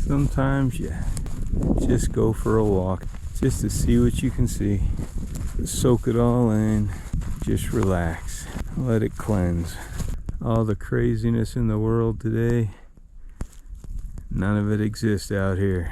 Sometimes you just go for a walk just to see what you can see. Soak it all in. Just relax. Let it cleanse. All the craziness in the world today, none of it exists out here.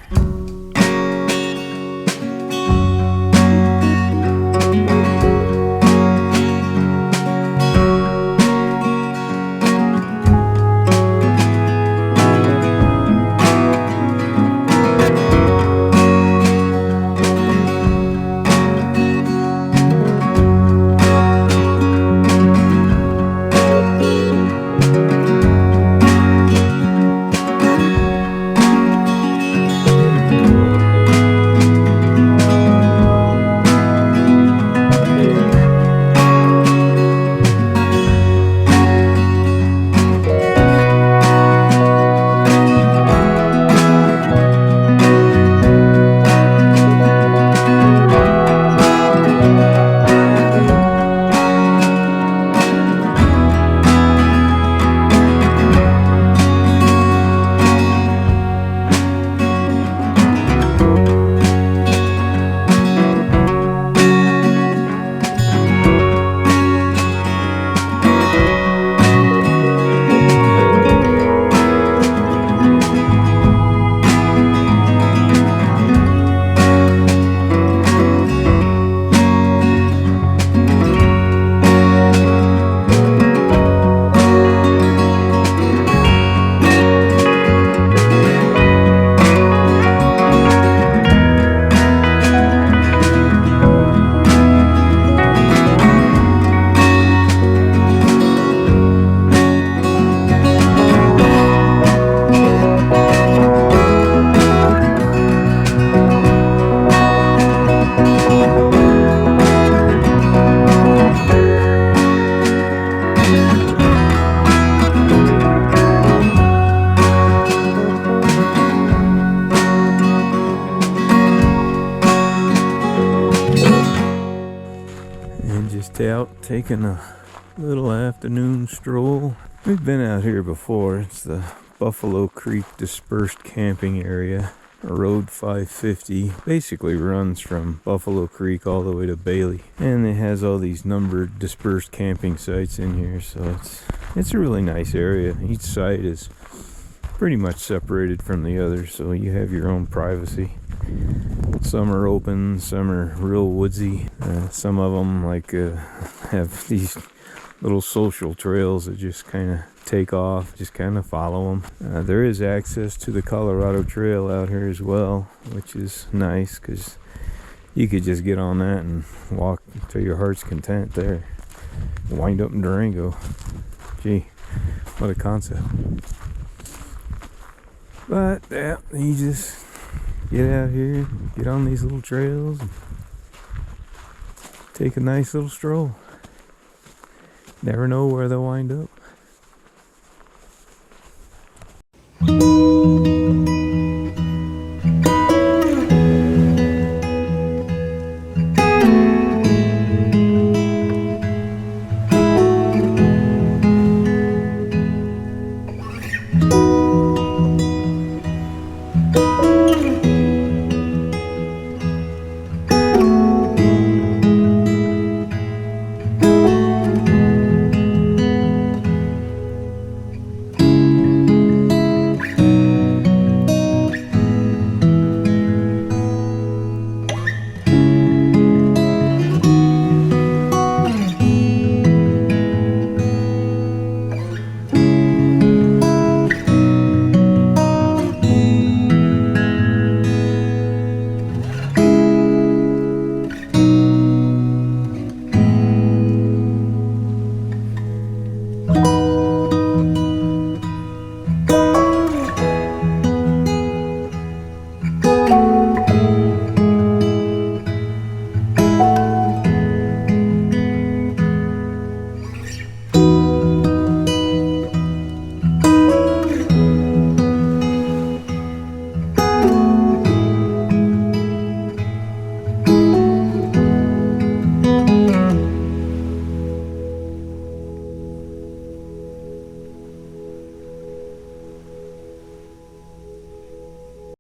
Out taking a little afternoon stroll. We've been out here before. It's the Buffalo Creek Dispersed camping area. Road 550 basically runs from Buffalo Creek all the way to Bailey, and it has all these numbered dispersed camping sites in here, so it's a really nice area. Each site is pretty much separated from the other, so you have your own privacy. Some are open, some are real woodsy. Some of them have these little social trails that just kind of take off, just kind of follow them. There is access to the Colorado Trail out here as well, which is nice because you could just get on that and walk to your heart's content there. Wind up in Durango. Gee, what a concept. But yeah, you just get out here, get on these little trails, and take a nice little stroll. Never know where they'll wind up.